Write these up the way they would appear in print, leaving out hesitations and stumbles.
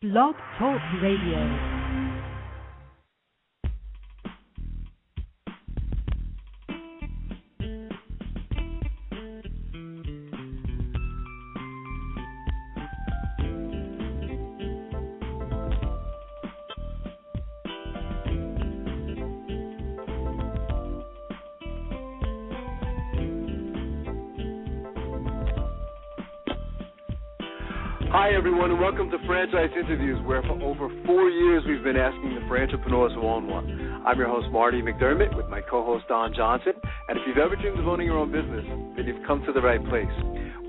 Blog Talk Radio. Hi, everyone, and welcome to Franchise Interviews, where for over 4 years we've been asking the entrepreneurs who own one. I'm your host, Marty McDermott, with my co-host, Don Johnson. And if you've ever dreamed of owning your own business, then you've come to the right place.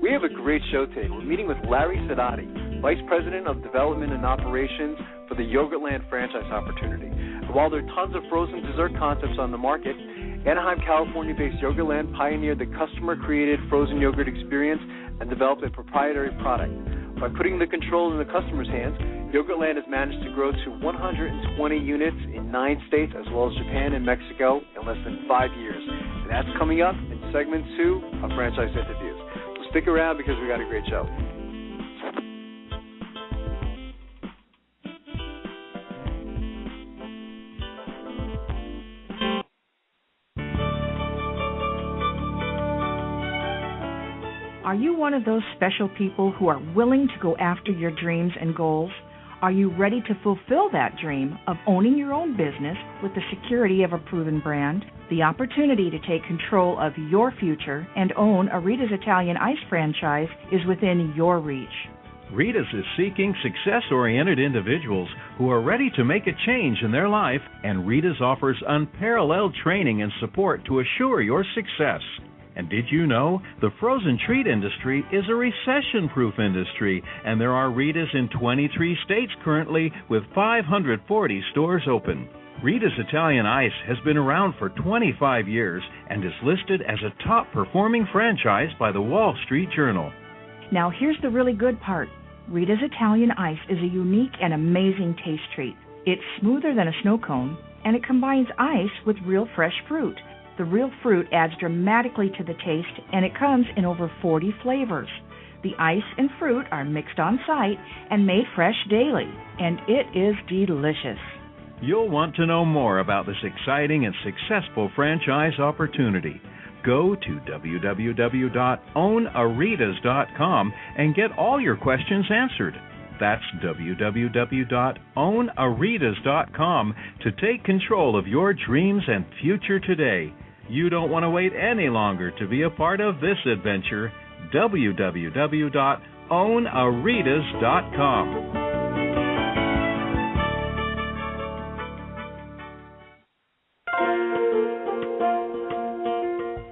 We have a great show today. We're meeting with Larry Sadati, Vice President of Development and Operations for the Yogurtland franchise opportunity. And while there are tons of frozen dessert concepts on the market, Anaheim, California-based Yogurtland pioneered the customer-created frozen yogurt experience and developed a proprietary product. By putting the control in the customer's hands, Yogurtland has managed to grow to 120 units in 9 states, as well as Japan and Mexico, in less than 5 years. And that's coming up in segment 2 of Franchise Interviews. So stick around because we got a great show. Are you one of those special people who are willing to go after your dreams and goals? Are you ready to fulfill that dream of owning your own business with the security of a proven brand? The opportunity to take control of your future and own a Rita's Italian Ice franchise is within your reach. Rita's is seeking success-oriented individuals who are ready to make a change in their life, and Rita's offers unparalleled training and support to assure your success. And did you know the frozen treat industry is a recession-proof industry, and there are Rita's in 23 states currently with 540 stores open. Rita's Italian Ice has been around for 25 years and is listed as a top-performing franchise by the Wall Street Journal. Now here's the really good part. Rita's Italian Ice is a unique and amazing taste treat. It's smoother than a snow cone, and it combines ice with real fresh fruit. The real fruit adds dramatically to the taste, and it comes in over 40 flavors. The ice and fruit are mixed on site and made fresh daily, and it is delicious. You'll want to know more about this exciting and successful franchise opportunity. Go to www.ownaritas.com and get all your questions answered. That's www.ownaritas.com to take control of your dreams and future today. You don't want to wait any longer to be a part of this adventure. www.ownaritas.com.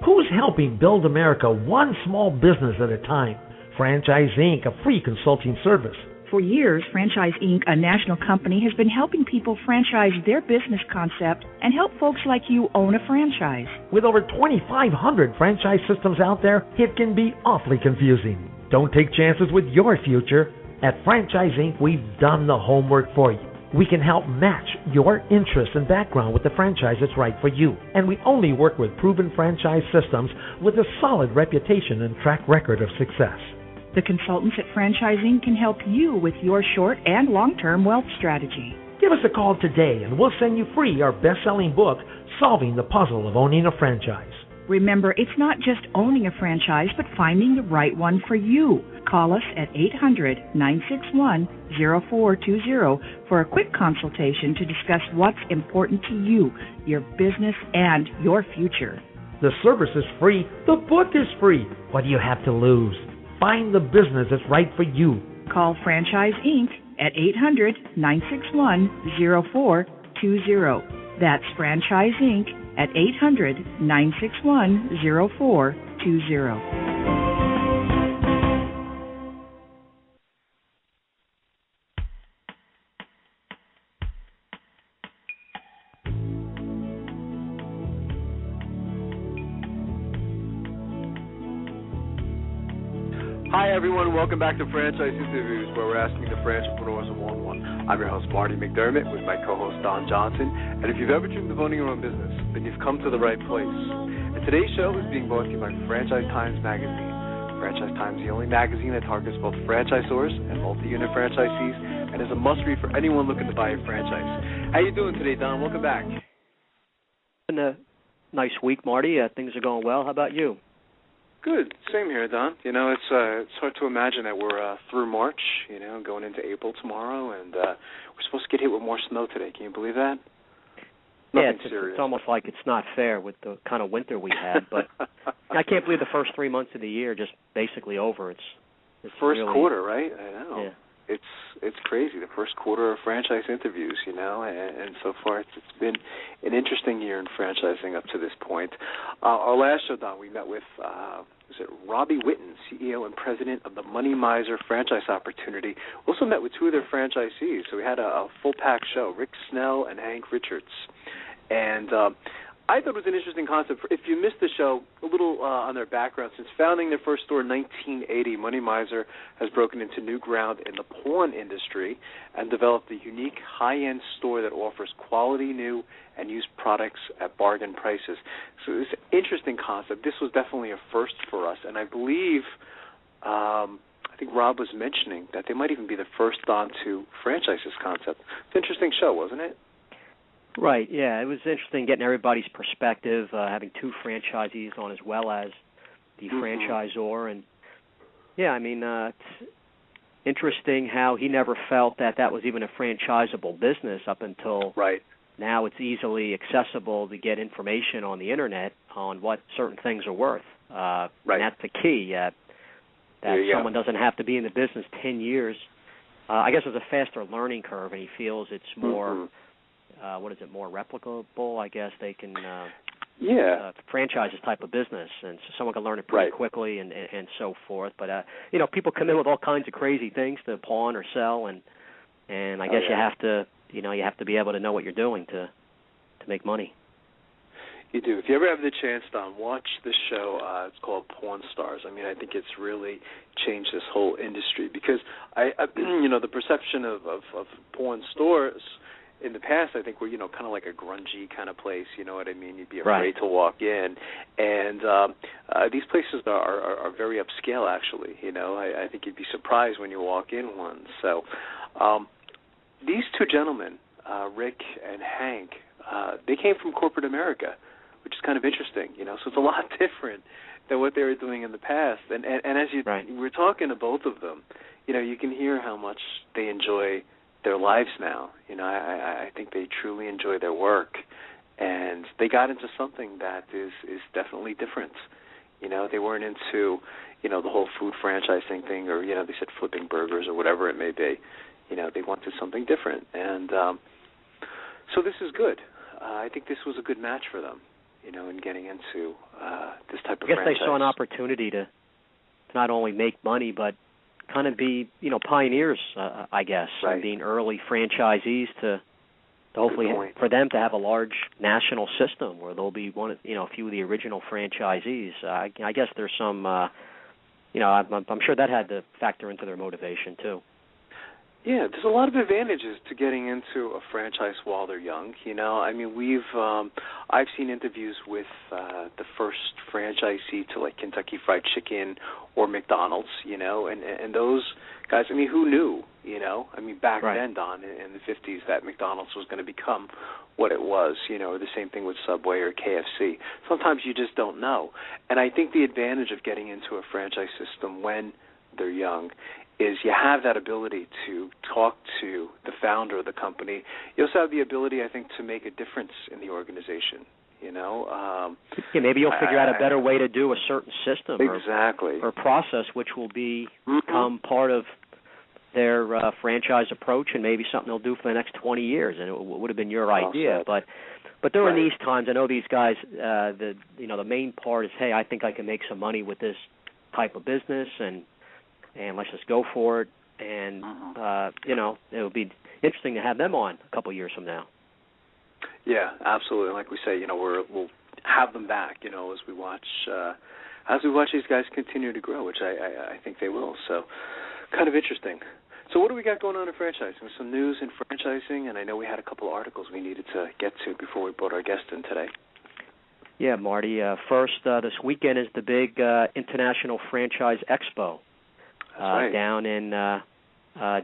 Who's helping build America one small business at a time? Franchise Inc., a free consulting service. For years, Franchise Inc., a national company, has been helping people franchise their business concept and help folks like you own a franchise. With over 2,500 franchise systems out there, it can be awfully confusing. Don't take chances with your future. At Franchise Inc., we've done the homework for you. We can help match your interests and background with the franchise that's right for you. And we only work with proven franchise systems with a solid reputation and track record of success. The consultants at Franchising can help you with your short and long-term wealth strategy. Give us a call today and we'll send you free our best-selling book, Solving the Puzzle of Owning a Franchise. Remember, it's not just owning a franchise, but finding the right one for you. Call us at 800-961-0420 for a quick consultation to discuss what's important to you, your business, and your future. The service is free. The book is free. What do you have to lose? Find the business that's right for you. Call Franchise Inc. at 800-961-0420. That's Franchise Inc. at 800-961-0420. Hi, everyone. Welcome back to Franchise Interviews, where we're asking the entrepreneurs who own one. I'm your host, Marty McDermott, with my co-host, Don Johnson. And if you've ever dreamed of owning your own business, then you've come to the right place. And today's show is being brought to you by Franchise Times Magazine. Franchise Times is the only magazine that targets both franchisors and multi-unit franchisees and is a must-read for anyone looking to buy a franchise. How you doing today, Don? Welcome back. Been a nice week, Marty. Things are going well. How about you? Good. Same here, Don. You know, it's hard to imagine that we're through March, you know, going into April tomorrow, and we're supposed to get hit with more snow today. Can you believe that? Yeah, it's almost like it's not fair with the kind of winter we had, but I can't believe the first 3 months of the year are just basically over. It's first really, quarter, right? I know. Yeah. It's crazy, the first quarter of franchise interviews, you know, and so far it's been an interesting year in franchising up to this point. Our last show, Don, we met with Robbie Witten, CEO and president of the Money Miser franchise opportunity. We also met with two of their franchisees, so we had a full-pack show, Rick Snell and Hank Richards. And I thought it was an interesting concept. If you missed the show, a little on their background. Since founding their first store in 1980, Money Miser has broken into new ground in the pawn industry and developed a unique high-end store that offers quality new and used products at bargain prices. So it's an interesting concept. This was definitely a first for us, and I believe, I think Rob was mentioning that they might even be the first on to franchise this concept. It's an interesting show, wasn't it? Right, yeah. It was interesting getting everybody's perspective, having two franchisees on as well as the franchisor. And, yeah, I mean, it's interesting how he never felt that was even a franchisable business up until now it's easily accessible to get information on the Internet on what certain things are worth. And that's the key, that someone doesn't have to be in the business 10 years. I guess it's a faster learning curve, and he feels it's more... more replicable, I guess they can franchise this type of business, and so someone can learn it pretty quickly and so forth. But, you know, people come in with all kinds of crazy things to pawn or sell, and I guess you have to be able to know what you're doing to make money. You do. If you ever have the chance, Don, watch this show. It's called Pawn Stars. I mean, I think it's really changed this whole industry because, the perception of pawn stores in the past, I think, were, kind of like a grungy kind of place, you know what I mean? You'd be afraid to walk in. And these places are very upscale, actually, you know. I think you'd be surprised when you walk in one. So these two gentlemen, Rick and Hank, they came from corporate America, which is kind of interesting, you know. So it's a lot different than what they were doing in the past. And as we're talking to both of them, you know, you can hear how much they enjoy their lives now. You know, I think they truly enjoy their work, and they got into something that is definitely different. You know, they weren't into, the whole food franchising thing, or, they said flipping burgers or whatever it may be. You know, they wanted something different, and so this is good. I think this was a good match for them, in getting into this type of franchise. I guess they saw an opportunity to not only make money, but kind of be, pioneers, I guess, and being early franchisees to hopefully for them to have a large national system where they'll be a few of the original franchisees. I guess there's some, I'm sure that had to factor into their motivation too. Yeah, there's a lot of advantages to getting into a franchise while they're young. I mean, I've seen interviews with the first franchisee to like Kentucky Fried Chicken or McDonald's, and those guys. I mean, who knew? I mean, back then, Don, in the 50s, that McDonald's was going to become what it was. The same thing with Subway or KFC. Sometimes you just don't know, and I think the advantage of getting into a franchise system when they're young is you have that ability to talk to the founder of the company. You also have the ability, I think, to make a difference in the organization, maybe you'll figure out a better way to do a certain system or process, which will become part of their franchise approach and maybe something they'll do for the next 20 years, and it would have been your idea. But during these times, I know these guys, the main part is, hey, I think I can make some money with this type of business, and let's just go for it. And, it would be interesting to have them on a couple of years from now. Yeah, absolutely. Like we say, we'll have them back, as we watch these guys continue to grow, which I think they will. So kind of interesting. So what do we got going on in franchising? Some news in franchising, and I know we had a couple of articles we needed to get to before we brought our guest in today. Yeah, Marty. First, this weekend is the big International Franchise Expo. Down in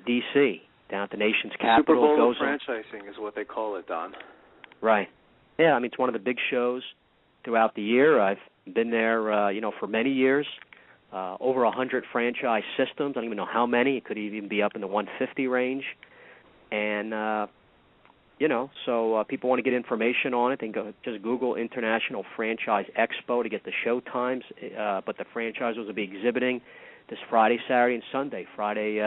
D.C. down at the nation's capital. Super Bowl of franchising is what they call it, Don. Right. Yeah, I mean, it's one of the big shows throughout the year. I've been there, for many years. Over 100 franchise systems. I don't even know how many. It could even be up in the 150 range. And, so people want to get information on it. They can just Google International Franchise Expo to get the show times. But the franchisors will be exhibiting this Friday, Saturday, and Sunday. Friday,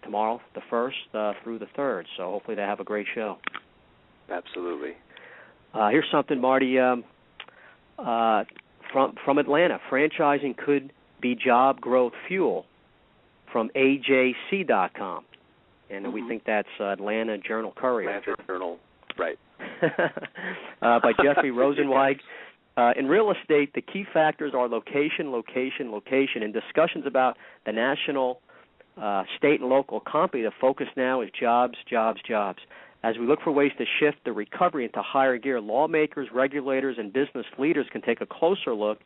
tomorrow, the 1st, through the 3rd. So hopefully they have a great show. Absolutely. Here's something, Marty, from Atlanta. Franchising could be job growth fuel from AJC.com. And we think that's Atlanta Journal-Courier. Atlanta Journal, right. By Jeffrey Rosenweig. In real estate, the key factors are location, location, location. In discussions about the national, state, and local economy, the focus now is jobs, jobs, jobs. As we look for ways to shift the recovery into higher gear, lawmakers, regulators, and business leaders can take a closer look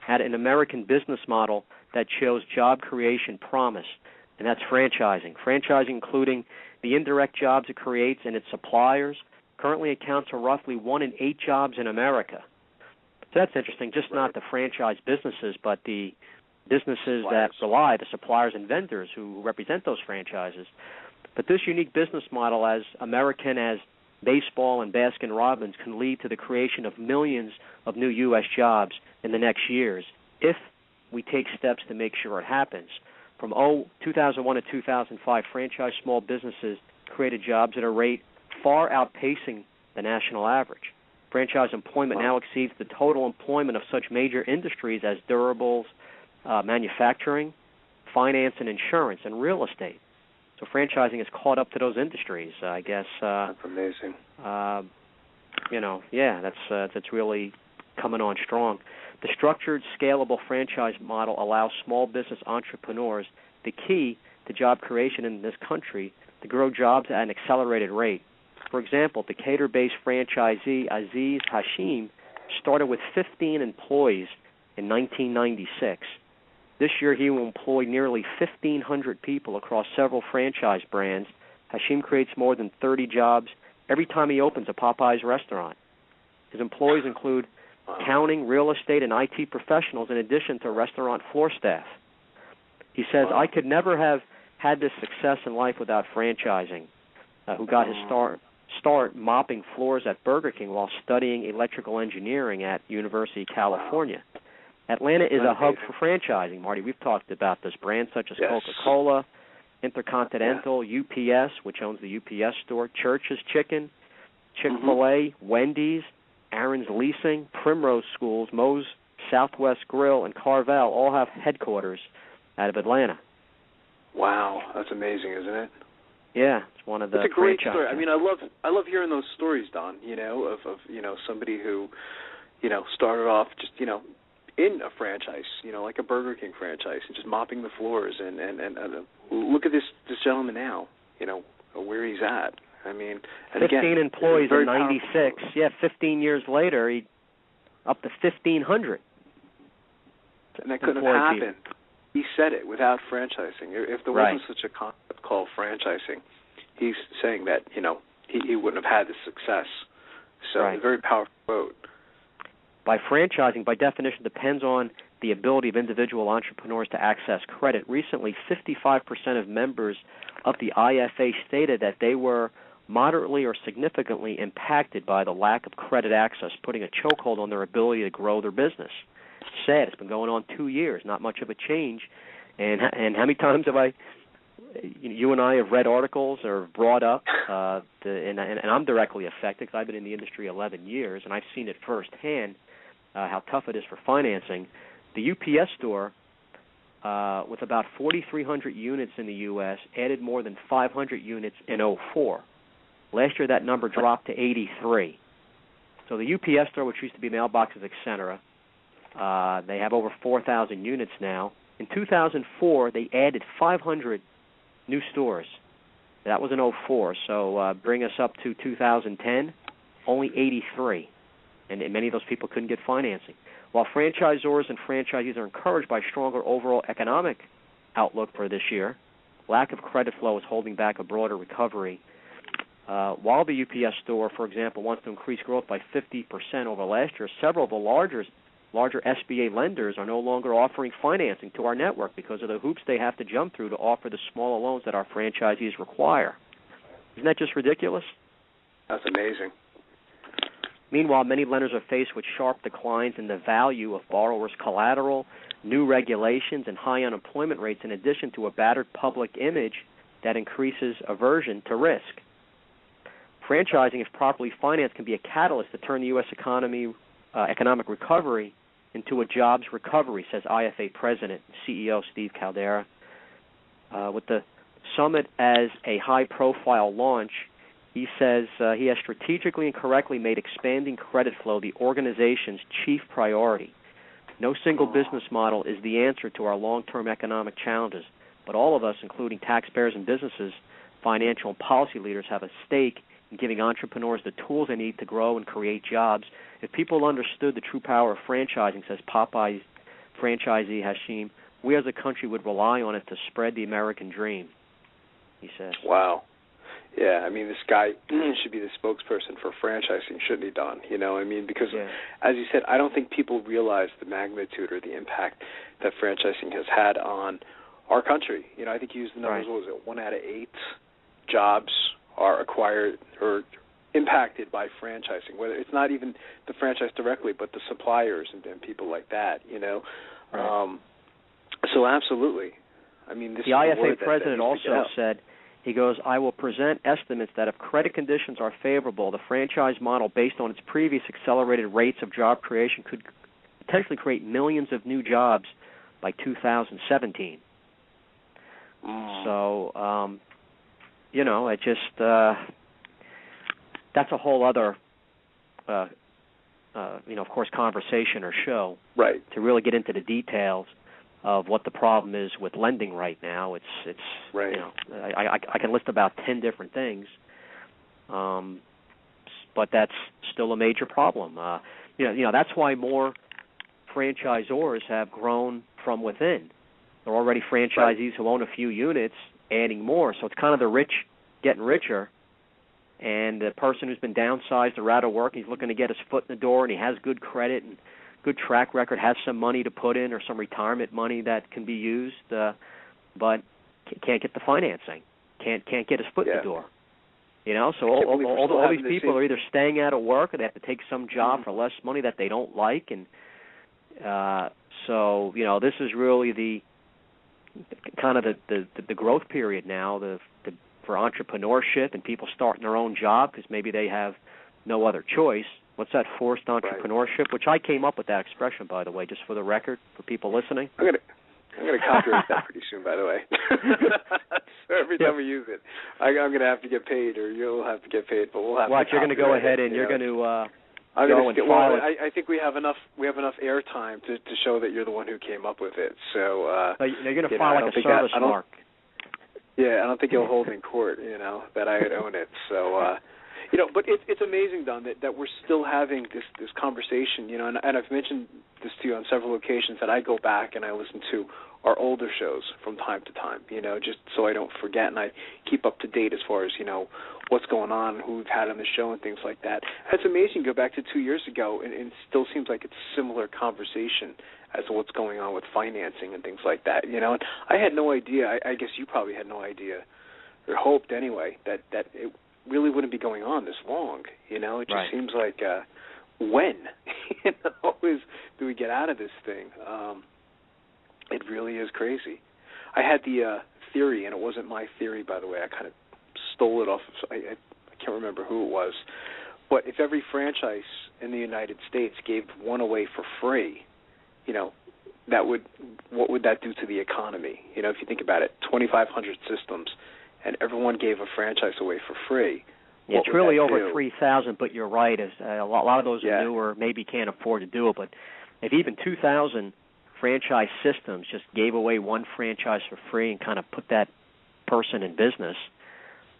at an American business model that shows job creation promise, and that's franchising. Franchising, including the indirect jobs it creates and its suppliers, currently accounts for roughly 1 in 8 jobs in America. So that's interesting, just not the franchise businesses, but the businesses that rely, the suppliers and vendors who represent those franchises. But this unique business model, as American as baseball and Baskin-Robbins, can lead to the creation of millions of new U.S. jobs in the next years if we take steps to make sure it happens. From 2001 to 2005, franchise small businesses created jobs at a rate far outpacing the national average. Franchise employment now exceeds the total employment of such major industries as durables, manufacturing, finance and insurance, and real estate. So franchising has caught up to those industries, I guess. That's amazing. That's really coming on strong. The structured, scalable franchise model allows small business entrepreneurs the key to job creation in this country to grow jobs at an accelerated rate. For example, Decatur-based franchisee Aziz Hashim started with 15 employees in 1996. This year, he will employ nearly 1,500 people across several franchise brands. Hashim creates more than 30 jobs every time he opens a Popeyes restaurant. His employees include accounting, real estate, and IT professionals, in addition to restaurant floor staff. He says, I could never have had this success in life without franchising, who got his start mopping floors at Burger King while studying electrical engineering at University of California. Atlanta is a hub for franchising, Marty. We've talked about this. Brands such as Coca-Cola, Intercontinental, UPS, which owns the UPS store, Church's Chicken, Chick-fil-A, Wendy's, Aaron's Leasing, Primrose Schools, Moe's Southwest Grill, and Carvel all have headquarters out of Atlanta. Wow, that's amazing, isn't it? Yeah, it's one of the. It's a great story. I mean, I love hearing those stories, Don. Of somebody who, started off just in a franchise, like a Burger King franchise, and just mopping the floors. And look at this gentleman now, where he's at. I mean, and 15 again, employees in '96. Yeah, 15 years later, he up to 1,500. And that couldn't have happened. He said it without franchising. If there wasn't such a concept called franchising, he's saying that he wouldn't have had the success. So a very powerful quote. By franchising, by definition, depends on the ability of individual entrepreneurs to access credit. Recently, 55% of members of the IFA stated that they were moderately or significantly impacted by the lack of credit access, putting a chokehold on their ability to grow their business. Sad. It's been going on 2 years, not much of a change. And how many times have you and I have read articles or brought up, and I'm directly affected because I've been in the industry 11 years, and I've seen it firsthand, how tough it is for financing. The UPS store, with about 4,300 units in the U.S., added more than 500 units in 2004. Last year, that number dropped to 83. So the UPS store, which used to be mailboxes, etc., they have over 4,000 units now. In 2004, they added 500 new stores. That was in 2004. So bring us up to 2010, only 83. And many of those people couldn't get financing. While franchisors and franchisees are encouraged by a stronger overall economic outlook for this year, lack of credit flow is holding back a broader recovery. While the UPS store, for example, wants to increase growth by 50% over last year, several of the larger SBA lenders are no longer offering financing to our network because of the hoops they have to jump through to offer the smaller loans that our franchisees require. Isn't that just ridiculous? That's amazing. Meanwhile, many lenders are faced with sharp declines in the value of borrowers' collateral, new regulations, and high unemployment rates, in addition to a battered public image that increases aversion to risk. Franchising, if properly financed, can be a catalyst to turn the U.S. economic recovery into a jobs recovery, says IFA President and CEO Steve Caldera. With the summit as a high-profile launch, he says he has strategically and correctly made expanding credit flow the organization's chief priority. No single business model is the answer to our long-term economic challenges, but all of us, including taxpayers and businesses, financial and policy leaders, have a stake in giving entrepreneurs the tools they need to grow and create jobs. If people understood the true power of franchising, says Popeye's franchisee Hashim, we as a country would rely on it to spread the American dream, he says. Wow. Yeah, I mean, this guy should be the spokesperson for franchising, shouldn't he, Don? You know, I mean, because, as you said, I don't think people realize the magnitude or the impact that franchising has had on our country. You know, I think you used the numbers, what was it, 1 out of 8 jobs are acquired or impacted by franchising, whether it's not even the franchise directly, but the suppliers and people like that, you know. Right. So absolutely. I mean, this the IFA president also said, he goes, I will present estimates that if credit conditions are favorable, the franchise model, based on its previous accelerated rates of job creation, could potentially create millions of new jobs by 2017. So, you know, it just, that's a whole other, you know, of course, conversation or show. Right. To really get into the details of what the problem is with lending right now. It's right. You know, I can list about 10 different things, but that's still a major problem. You know, that's why more franchisors have grown from within. They're already franchisees who own a few units, adding more. So it's kind of the rich getting richer, and the person who's been downsized or out of work, he's looking to get his foot in the door, and he has good credit and good track record, has some money to put in or some retirement money that can be used, but can't get the financing, can't get his foot in the door. You know, so all these people are either staying out of work or they have to take some job for less money that they don't like, and so you know, this is really the kind of the growth period now, for entrepreneurship and people starting their own job because maybe they have no other choice. What's that, forced entrepreneurship? Which I came up with that expression, by the way, just for the record, for people listening. I'm gonna copyright that pretty soon, by the way. So every time we use it, I'm gonna have to get paid, or you'll have to get paid, but we'll have to. You're gonna go ahead and you're gonna go and file it. I think we have enough airtime to show that you're the one who came up with it. So you're gonna file like a service mark. Yeah, I don't think you'll hold in court, you know, that I own it. So. You know, but it's amazing, Don, that we're still having this conversation, you know, and I've mentioned this to you on several occasions that I go back and I listen to our older shows from time to time, you know, just so I don't forget, and I keep up to date as far as, you know, what's going on, who we've had on the show and things like that. It's amazing to go back to 2 years ago, and it still seems like it's a similar conversation as to what's going on with financing and things like that, you know. And I had no idea, I guess you probably had no idea, or hoped anyway, that it really wouldn't be going on this long, you know. It just seems like when, you know, do we get out of this thing? It really is crazy. I had the theory, and it wasn't my theory, by the way. I kind of stole it off of, I can't remember who it was, but if every franchise in the United States gave one away for free, you know, what would that do to the economy? You know, if you think about it, 2,500 systems, and everyone gave a franchise away for free. Yeah, it's really over 3,000, but you're right. As a lot of those are newer, maybe can't afford to do it. But if even 2,000 franchise systems just gave away one franchise for free and kind of put that person in business,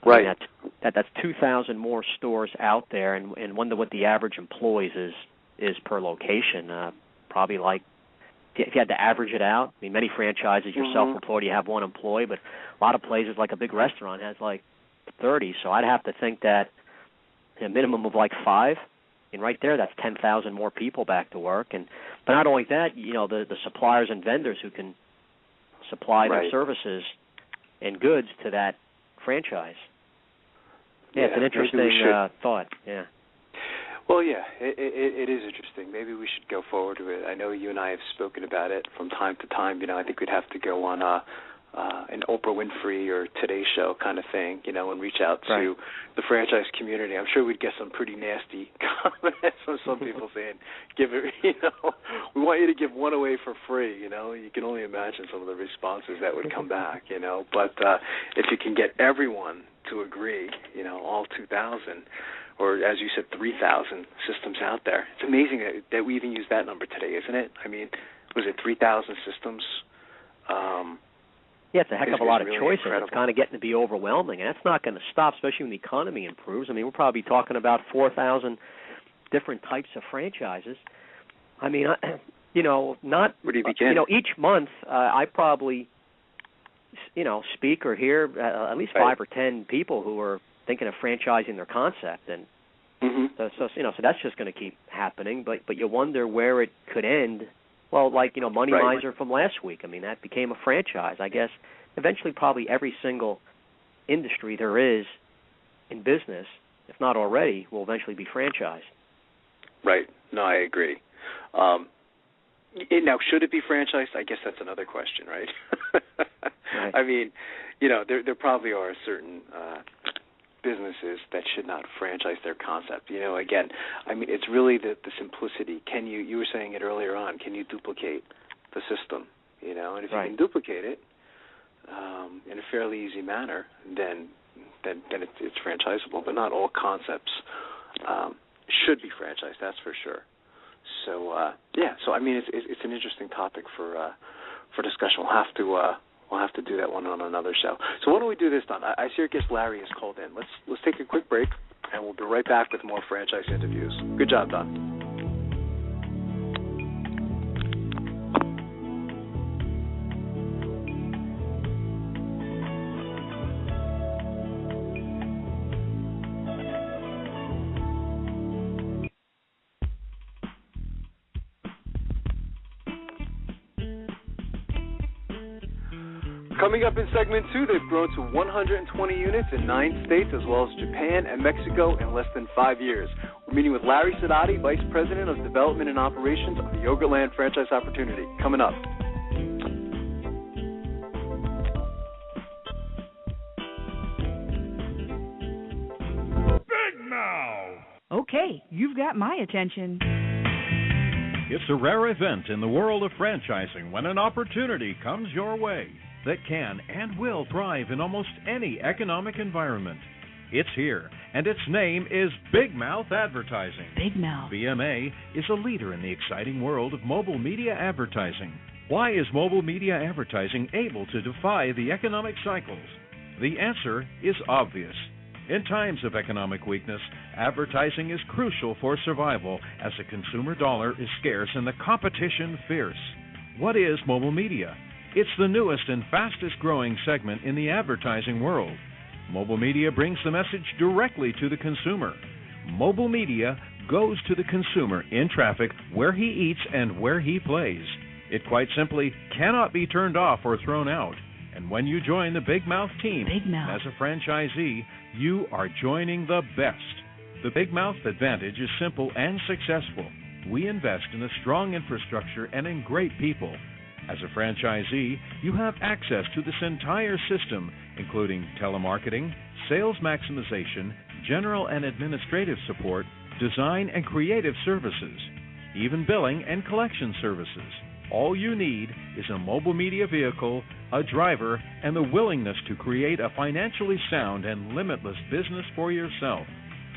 I mean, that's 2,000 more stores out there, and wonder what the average employees is per location. Probably like you had to average it out, I mean, many franchises, you're self-employed, you have one employee, but a lot of places, like a big restaurant, has like 30. So I'd have to think that a minimum of like 5, and right there, that's 10,000 more people back to work. But not only that, the suppliers and vendors who can supply their services and goods to that franchise. Yeah, it's an interesting thought. Yeah. Well, yeah, it is interesting. Maybe we should go forward with it. I know you and I have spoken about it from time to time. I think we'd have to go on an Oprah Winfrey or Today Show kind of thing, and reach out to the franchise community. I'm sure we'd get some pretty nasty comments from some people saying, "Give it," we want you to give one away for free. You can only imagine some of the responses that would come back. But if you can get everyone to agree, all 2,000. Or, as you said, 3,000 systems out there. It's amazing that we even use that number today, isn't it? I mean, was it 3,000 systems? Yeah, it's a heck of a lot of really choices. incredible. It's kind of getting to be overwhelming, and that's not going to stop, especially when the economy improves. I mean, we're probably talking about 4,000 different types of franchises. I mean, not where do you begin? Each month I probably speak or hear at least 5 or 10 people who are thinking of franchising their concept, and so that's just going to keep happening. But you wonder where it could end. Well, like Money Miser from last week. I mean, that became a franchise. I guess eventually, probably every single industry there is in business, if not already, will eventually be franchised. Right. No, I agree. Now, should it be franchised? I guess that's another question, right? Right. I mean, there probably are certain businesses that should not franchise their concept. Again, I mean, it's really the simplicity. Can you were saying it earlier on, can you duplicate the system? And if you can duplicate it in a fairly easy manner, then it's franchisable. But not all concepts should be franchised, that's for sure. So, so I mean, it's an interesting topic for discussion. We'll have to do that one on another show. So why don't we do this, Don? I see our guest Larry is called in. Let's take a quick break, and we'll be right back with more franchise interviews. Good job, Don. Coming up in segment 2, they've grown to 120 units in 9 states, as well as Japan and Mexico in less than 5 years. We're meeting with Larry Sadati, Vice President of Development and Operations of the Yogurtland Franchise Opportunity. Coming up. Big Mouth! Okay, you've got my attention. It's a rare event in the world of franchising when an opportunity comes your way that can and will thrive in almost any economic environment. It's here, and its name is Big Mouth Advertising. Big Mouth. BMA is a leader in the exciting world of mobile media advertising. Why is mobile media advertising able to defy the economic cycles? The answer is obvious. In times of economic weakness, advertising is crucial for survival as the consumer dollar is scarce and the competition fierce. What is mobile media? It's the newest and fastest growing segment in the advertising world. Mobile media brings the message directly to the consumer. Mobile media goes to the consumer in traffic, where he eats and where he plays. It quite simply cannot be turned off or thrown out. And when you join the Big Mouth team as a franchisee, you are joining the best. The Big Mouth advantage is simple and successful. We invest in a strong infrastructure and in great people. As a franchisee, you have access to this entire system, including telemarketing, sales maximization, general and administrative support, design and creative services, even billing and collection services. All you need is a mobile media vehicle, a driver, and the willingness to create a financially sound and limitless business for yourself.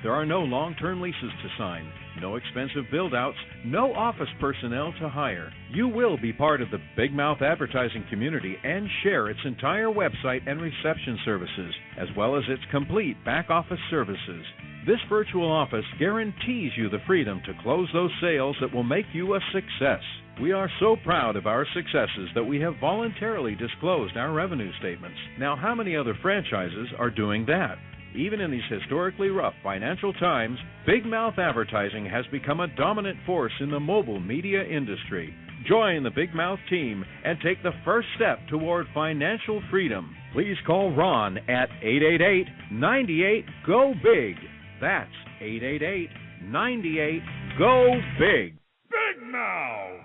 There are no long-term leases to sign, no expensive build-outs, no office personnel to hire. You will be part of the Big Mouth advertising community and share its entire website and reception services, as well as its complete back-office services. This virtual office guarantees you the freedom to close those sales that will make you a success. We are so proud of our successes that we have voluntarily disclosed our revenue statements. Now, how many other franchises are doing that? Even in these historically rough financial times, big mouth advertising has become a dominant force in the mobile media industry. Join the Big Mouth team and take the first step toward financial freedom. Please call Ron at 888-98-GO-BIG. That's 888-98-GO-BIG. Big Mouth!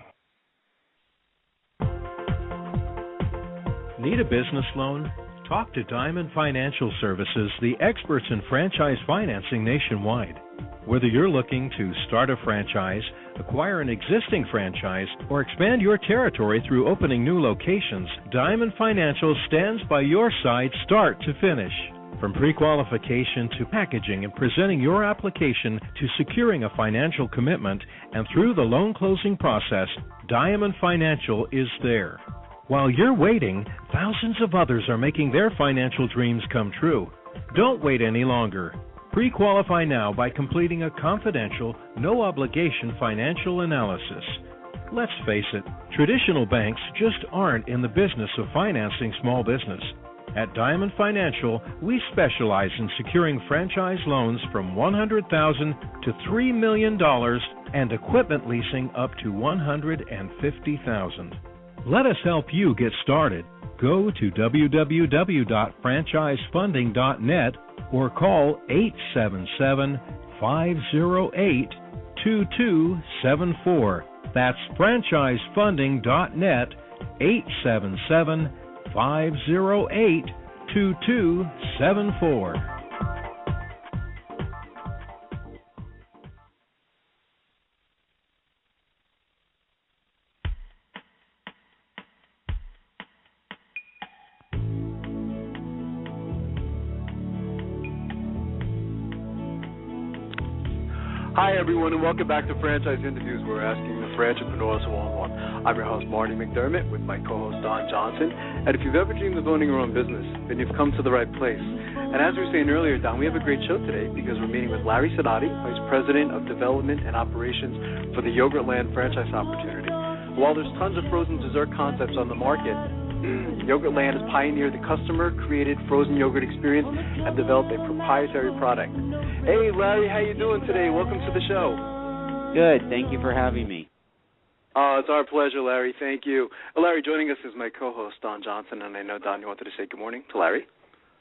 Need a business loan? Talk to Diamond Financial Services, the experts in franchise financing nationwide. Whether you're looking to start a franchise, acquire an existing franchise, or expand your territory through opening new locations, Diamond Financial stands by your side start to finish. From pre-qualification to packaging and presenting your application to securing a financial commitment and through the loan closing process, Diamond Financial is there. While you're waiting, thousands of others are making their financial dreams come true. Don't wait any longer. Pre-qualify now by completing a confidential, no-obligation financial analysis. Let's face it, traditional banks just aren't in the business of financing small business. At Diamond Financial, we specialize in securing franchise loans from $100,000 to $3 million and equipment leasing up to $150,000. Let us help you get started. Go to www.franchisefunding.net or call 877-508-2274. That's franchisefunding.net, 877-508-2274. Hi, everyone, and welcome back to Franchise Interviews. We're asking the Franchipreneurs one-on-one. I'm your host, Marty McDermott, with my co-host, Don Johnson. And if you've ever dreamed of owning your own business, then you've come to the right place. And as we were saying earlier, Don, we have a great show today because we're meeting with Larry Sadati, Vice President of Development and Operations for the Yogurtland franchise opportunity. While there's tons of frozen dessert concepts on the market, Yogurtland has pioneered the customer-created frozen yogurt experience and developed a proprietary product. Hey, Larry, how you doing today? Welcome to the show. Good. Thank you for having me. It's our pleasure, Larry. Thank you. Larry, joining us is my co-host, Don Johnson, and I know, Don, you wanted to say good morning to Larry.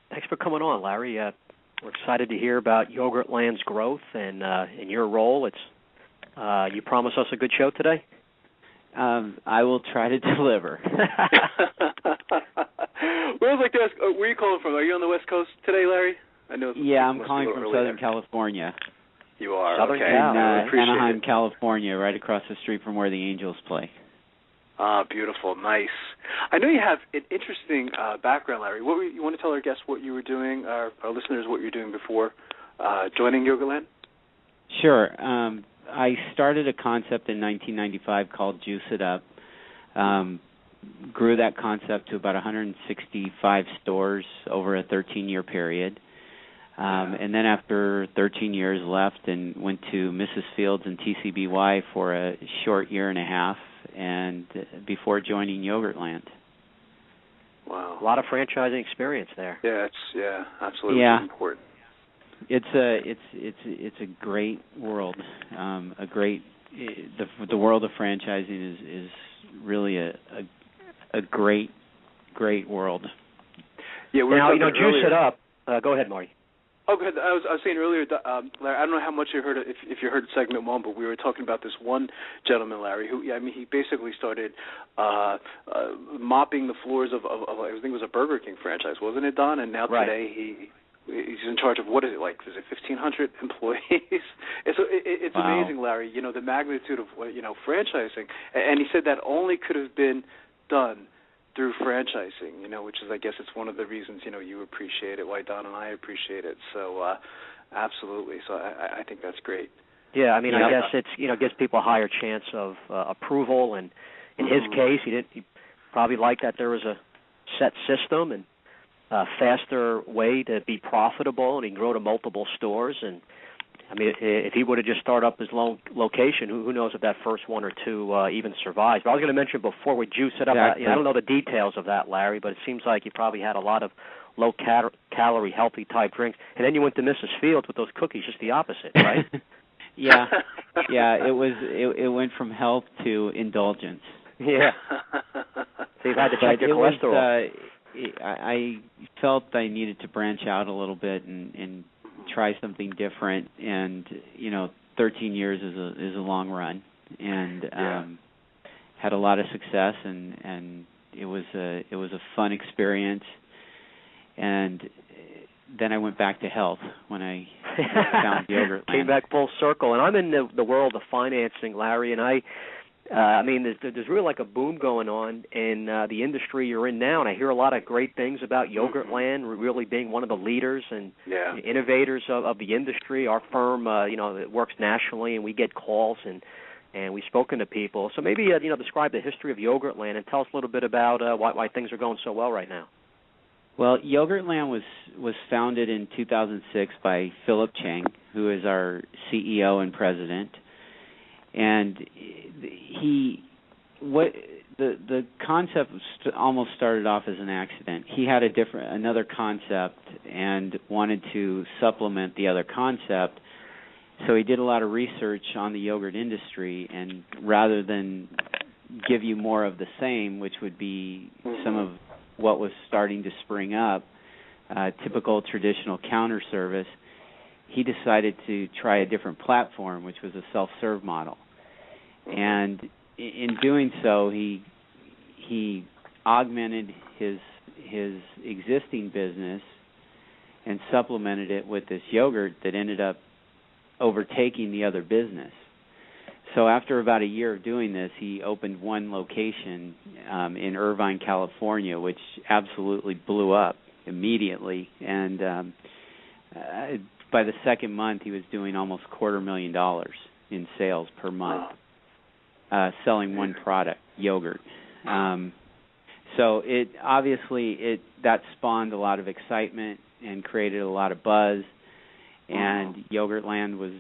Thanks for coming on, Larry. We're excited to hear about Yogurtland's growth and in your role. You promised us a good show today? I will try to deliver. Well, I'd like to ask, where are you calling from? Are you on the West Coast today, Larry? I know. Yeah, I'm calling from Southern California. You are? Southern okay. Anaheim, California, right across the street from where the Angels play. Beautiful. Nice. I know you have an interesting background, Larry. You want to tell our guests what you were doing, our listeners what you're doing before joining Yogurtland? Sure. I started a concept in 1995 called Juice It Up. Grew that concept to about 165 stores over a 13-year period. And then after 13 years left and went to Mrs. Fields and TCBY for a short year and a half and before joining Yogurtland. Wow. A lot of franchising experience there. Yeah, it's absolutely important. It's a great world. The world of franchising is really a great world. Yeah, Juice It Up. Go ahead, Marty. Oh, go ahead. I was saying earlier, Larry, I don't know how much you heard if you heard segment one, but we were talking about this one gentleman, Larry, who he basically started mopping the floors of I think it was a Burger King franchise, wasn't it, Don? And now today he's in charge of, what is it, like, is it 1,500 employees? It's wow. amazing, Larry, the magnitude of, franchising. And he said that only could have been done through franchising, which is, I guess, it's one of the reasons, you appreciate it, why Don and I appreciate it. So, absolutely. So I think that's great. Yeah, I guess it's, gives people a higher chance of approval. And in his case, he probably liked that there was a set system and faster way to be profitable, and he can grow to multiple stores. And I mean, if he would have just started up his location, who knows if that first one or two even survives. But I was going to mention before we juice it up, exactly. I don't know the details of that, Larry, but it seems like you probably had a lot of low-calorie, healthy-type drinks. And then you went to Mrs. Fields with those cookies, just the opposite, right? Yeah. It went from health to indulgence. Yeah. So you've had to check your cholesterol. I felt I needed to branch out a little bit and try something different, and 13 years is a long run, and had a lot of success, and it was a fun experience, and then I went back to health when I found Yogurtland. Came back full circle, and I'm in the world of financing, Larry, and I mean, there's really like a boom going on in the industry you're in now, and I hear a lot of great things about Yogurtland really being one of the leaders and innovators of the industry. Our firm, it works nationally, and we get calls, and we've spoken to people. So maybe, describe the history of Yogurtland and tell us a little bit about why things are going so well right now. Well, Yogurtland was founded in 2006 by Philip Chang, who is our CEO and president. And the concept almost started off as an accident. He had another concept and wanted to supplement the other concept, so he did a lot of research on the yogurt industry, and rather than give you more of the same, which would be some of what was starting to spring up, typical traditional counter service, he decided to try a different platform, which was a self-serve model. And in doing so, he augmented his existing business and supplemented it with this yogurt that ended up overtaking the other business. So after about a year of doing this, he opened one location in Irvine, California, which absolutely blew up immediately. And by the second month, he was doing almost $250,000 in sales per month, selling one product, yogurt. So that spawned a lot of excitement and created a lot of buzz. And Yogurtland was,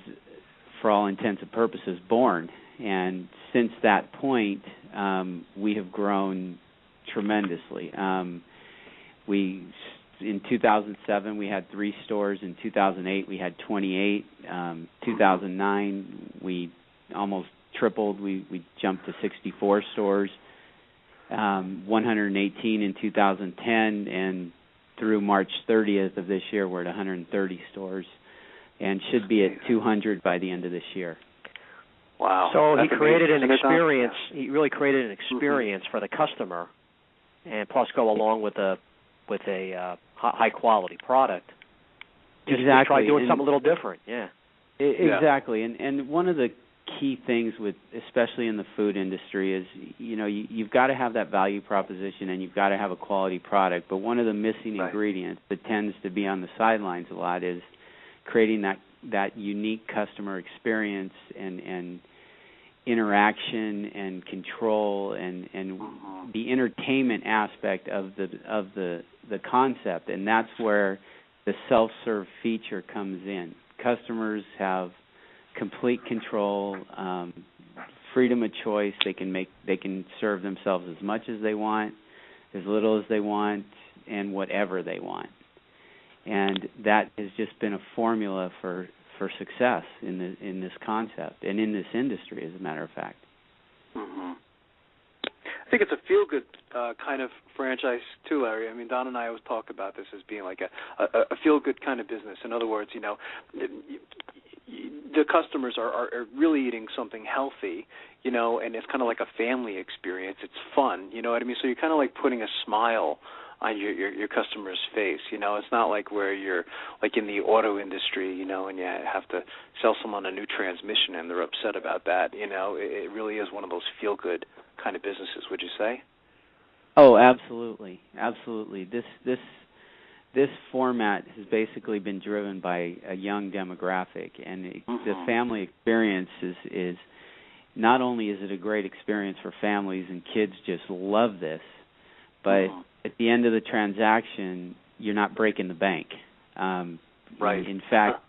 for all intents and purposes, born. And since that point, we have grown tremendously. In 2007, we had 3 stores. In 2008, we had 28. 2009, we almost tripled. We jumped to 64 stores. 118 in 2010, and through March 30th of this year, we're at 130 stores, and should be at 200 by the end of this year. Wow! So he created an experience. He really created an experience for the customer, and plus go along with a high quality product. Just exactly. Try doing something a little different. Yeah. Exactly. And one of the key things especially in the food industry is, you've got to have that value proposition and you've got to have a quality product. But one of the missing ingredients that tends to be on the sidelines a lot is creating that unique customer experience and interaction and control and the entertainment aspect of the concept, and that's where the self-serve feature comes in. Customers have complete control, freedom of choice. They can serve themselves as much as they want, as little as they want, and whatever they want. And that has just been a formula for success in this concept and in this industry, as a matter of fact. Mm-hmm. I think it's a feel-good kind of franchise too, Larry. I mean, Don and I always talk about this as being like a feel-good kind of business. In other words, the customers are really eating something healthy, and it's kind of like a family experience. It's fun, you know what I mean? So you're kind of like putting a smile on your customer's face. It's not like where you're like in the auto industry, and you have to sell someone a new transmission and they're upset about that. It really is one of those feel-good kind of businesses, would you say? Oh, absolutely. Absolutely. This format has basically been driven by a young demographic, and the family experience is not only is it a great experience for families and kids just love this, but at the end of the transaction, you're not breaking the bank. Right. In fact,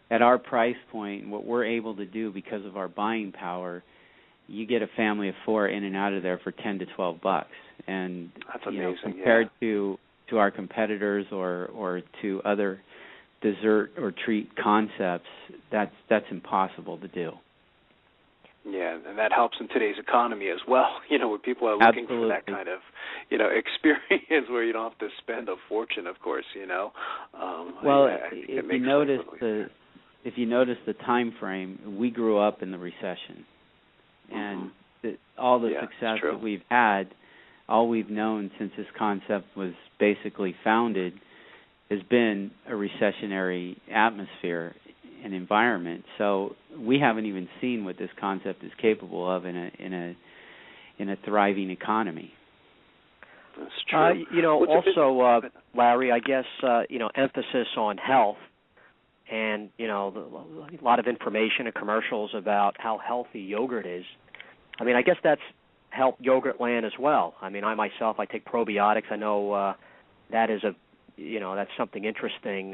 at our price point, what we're able to do because of our buying power, you get a family of 4 in and out of there for $10 to $12, and that's amazing. Compared to our competitors or to other dessert or treat concepts, that's impossible to do. Yeah, and that helps in today's economy as well, where people are looking Absolutely. for that kind of, experience where you don't have to spend a fortune, of course, Well, if you notice the time frame, we grew up in the recession. And all the success that we've had, all we've known since this concept was basically founded has been a recessionary atmosphere and environment. So we haven't even seen what this concept is capable of in a thriving economy. That's true. Also, Larry, I guess emphasis on health, and a lot of information and commercials about how healthy yogurt is. I mean, I guess that's helped Yogurtland as well. I mean, I myself, I take probiotics. I know that is that's something interesting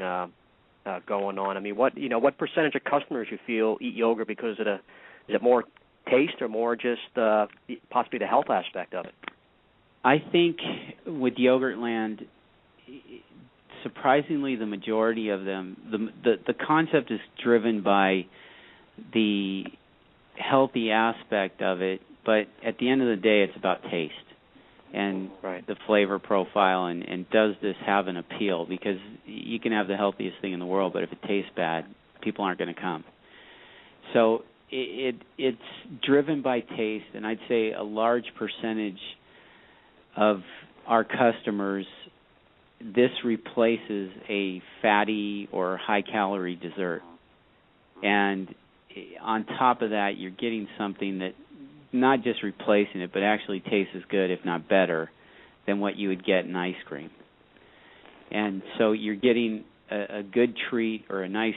going on. I mean, what percentage of customers you feel eat yogurt because of is it more taste or more just possibly the health aspect of it? I think with Yogurtland, surprisingly, the majority of them, the concept is driven by the healthy aspect of it, but at the end of the day, it's about taste and the flavor profile, and does this have an appeal? Because you can have the healthiest thing in the world, but if it tastes bad, people aren't going to come. So it's driven by taste, and I'd say a large percentage of our customers, this replaces a fatty or high-calorie dessert. And on top of that, you're getting something that not just replacing it, but actually tastes as good, if not better, than what you would get in ice cream. And so you're getting a good treat or a nice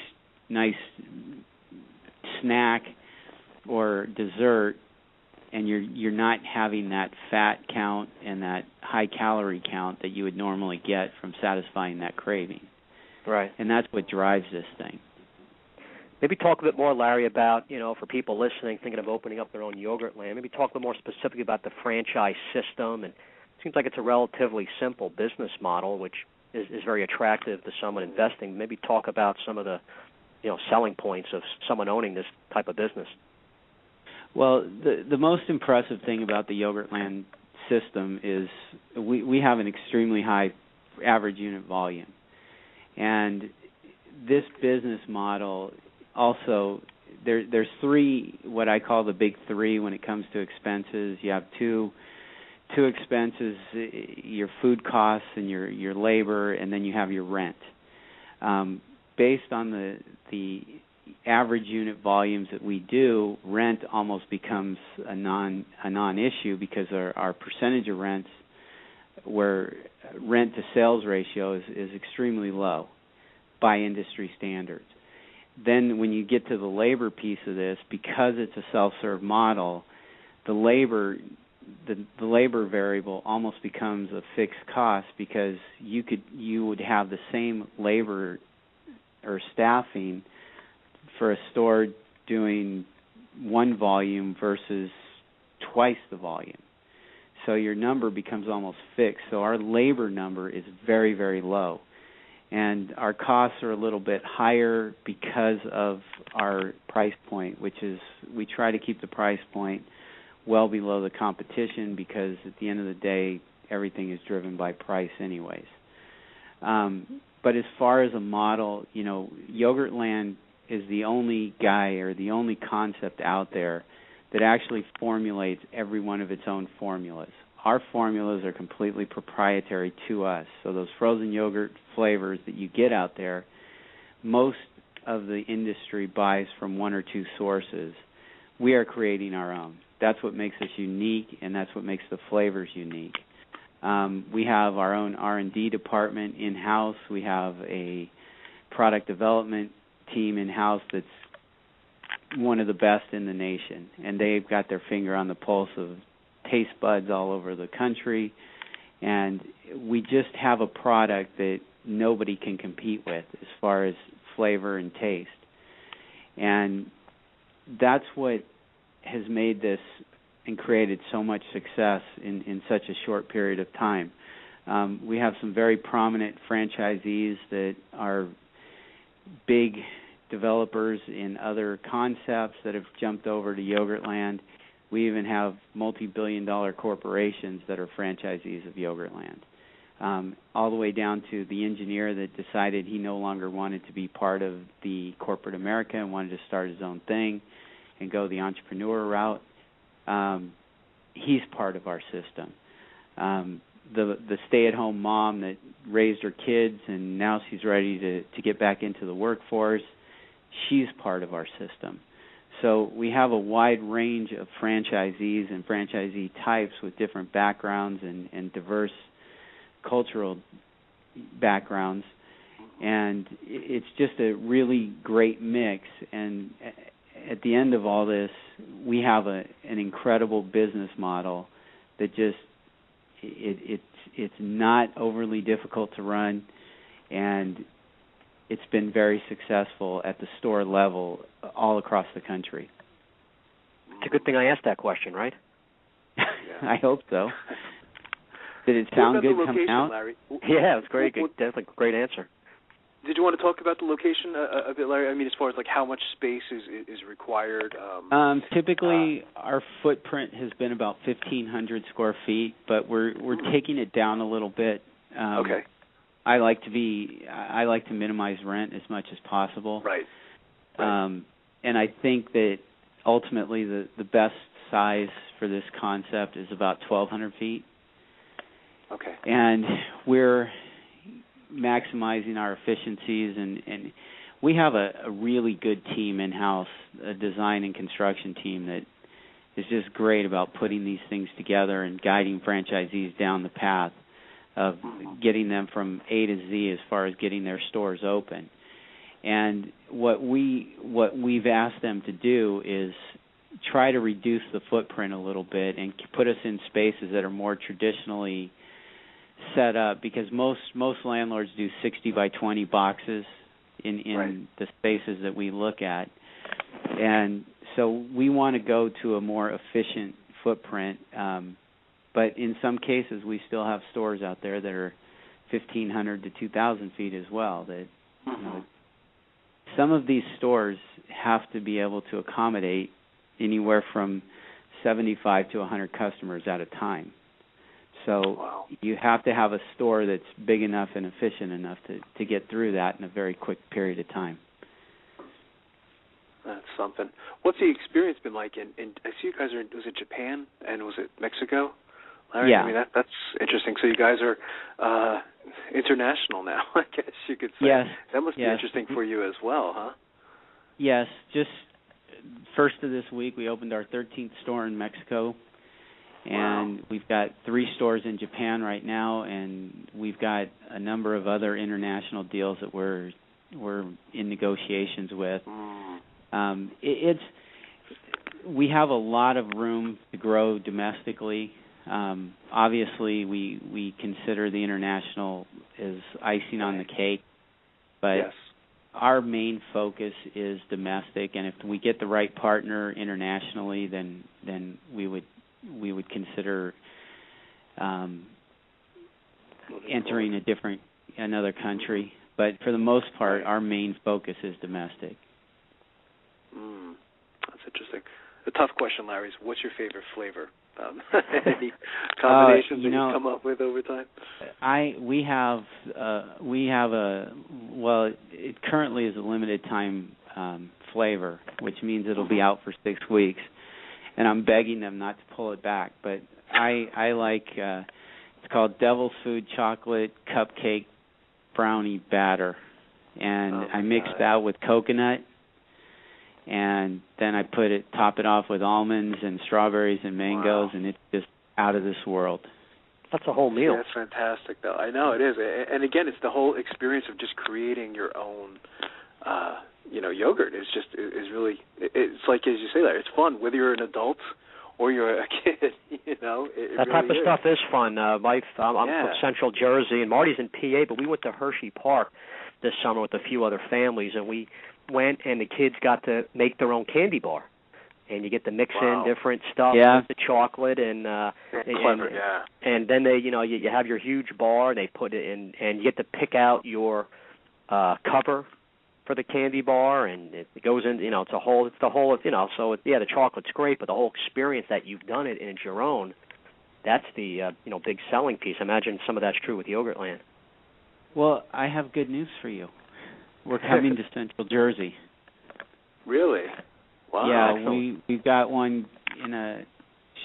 snack or dessert, and you're not having that fat count and that high calorie count that you would normally get from satisfying that craving. Right. And that's what drives this thing. Maybe talk a bit more, Larry, about, for people listening, thinking of opening up their own Yogurtland, maybe talk a bit more specifically about the franchise system. And it seems like it's a relatively simple business model, which is very attractive to someone investing. Maybe talk about some of the, selling points of someone owning this type of business. Well, the most impressive thing about the Yogurtland system is we have an extremely high average unit volume. And this business model also, there's three, what I call the big three when it comes to expenses. You have two expenses, your food costs and your labor, and then you have your rent. Based on the average unit volumes that we do, rent almost becomes a non-issue because our percentage of rents, where rent to sales ratio is extremely low by industry standards. Then when you get to the labor piece of this, because it's a self-serve model, the labor variable almost becomes a fixed cost, because you would have the same labor or staffing for a store doing one volume versus twice the volume. So your number becomes almost fixed. So our labor number is very, very low. And our costs are a little bit higher because of our price point, which is we try to keep the price point well below the competition, because at the end of the day, everything is driven by price anyways. But as far as a model, Yogurtland is the only guy or the only concept out there that actually formulates every one of its own formulas. Our formulas are completely proprietary to us. So those frozen yogurt flavors that you get out there, most of the industry buys from one or two sources. We are creating our own. That's what makes us unique, and that's what makes the flavors unique. We have our own R&D department in-house. We have a product development team in-house that's one of the best in the nation, and they've got their finger on the pulse of taste buds all over the country, and we just have a product that nobody can compete with as far as flavor and taste. And that's what has made this and created so much success in such a short period of time. We have some very prominent franchisees that are big developers in other concepts that have jumped over to Yogurtland. We even have multi-billion-dollar corporations that are franchisees of Yogurtland, all the way down to the engineer that decided he no longer wanted to be part of the corporate America and wanted to start his own thing and go the entrepreneur route. He's part of our system. The stay-at-home mom that raised her kids and now she's ready to get back into the workforce, she's part of our system. So we have a wide range of franchisees and franchisee types with different backgrounds and diverse cultural backgrounds, and it's just a really great mix. And at the end of all this, we have an incredible business model that just it's not overly difficult to run, and it's been very successful at the store level all across the country. It's a good thing I asked that question, right? I hope so. Did it sound good coming out? Larry? Yeah, it was great. Definitely great answer. Did you want to talk about the location a bit, Larry? I mean, as far as like how much space is required? Typically, our footprint has been about 1,500 square feet, but we're taking it down a little bit. Okay. I like to minimize rent as much as possible. Right. And I think that ultimately the best size for this concept is about 1,200 feet. Okay. And we're maximizing our efficiencies, and we have a really good team in-house, a design and construction team that is just great about putting these things together and guiding franchisees down the path of getting them from A to Z as far as getting their stores open. And what we've asked them to do is try to reduce the footprint a little bit and put us in spaces that are more traditionally set up, because most landlords do 60 by 20 boxes in right. the spaces that we look at. And so we want to go to a more efficient footprint, but in some cases we still have stores out there that are 1,500 to 2,000 feet as well. That you know, some of these stores have to be able to accommodate anywhere from 75 to 100 customers at a time. So you have to have a store that's big enough and efficient enough to get through that in a very quick period of time. That's something. What's the experience been like? I see you guys are was it Japan and was it Mexico, Larry? Yeah. I mean, that's interesting. So you guys are international now, I guess you could say. Yes. That must be interesting for you as well, huh? Yes. Just first of this week, we opened our 13th store in Mexico. And we've got 3 stores in Japan right now, and we've got a number of other international deals that we're in negotiations with. We have a lot of room to grow domestically. Obviously, we consider the international as icing on the cake, but our main focus is domestic. And if we get the right partner internationally, then we would consider entering another country, but for the most part, our main focus is domestic. That's interesting. The tough question, Larry, is what's your favorite flavor? Any combinations that you come up with over time? It currently is a limited time flavor, which means it'll be out for 6 weeks. And I'm begging them not to pull it back. But I like, it's called Devil's Food Chocolate Cupcake Brownie Batter. And I mix that with coconut. And then I top it off with almonds and strawberries and mangoes. And it's just out of this world. That's a whole meal. Yeah, that's fantastic, though. I know, it is. And again, it's the whole experience of just creating your own yogurt is really, it's like, as you say, Larry, it's fun, whether you're an adult or you're a kid. It that really type of is. stuff is fun. I'm from Central Jersey, and Marty's in PA, but we went to Hershey Park this summer with a few other families, and we went, and the kids got to make their own candy bar. And you get to mix in different stuff with the chocolate and clever, and then they, you have your huge bar. They put it in, and you get to pick out your cover for the candy bar, and it goes in. It's the whole. So the chocolate's great, but the whole experience that you've done it and it's your own. That's the big selling piece. I imagine some of that's true with Yogurtland. Well, I have good news for you. We're coming to Central Jersey. Really? Wow. Yeah, we've got one in a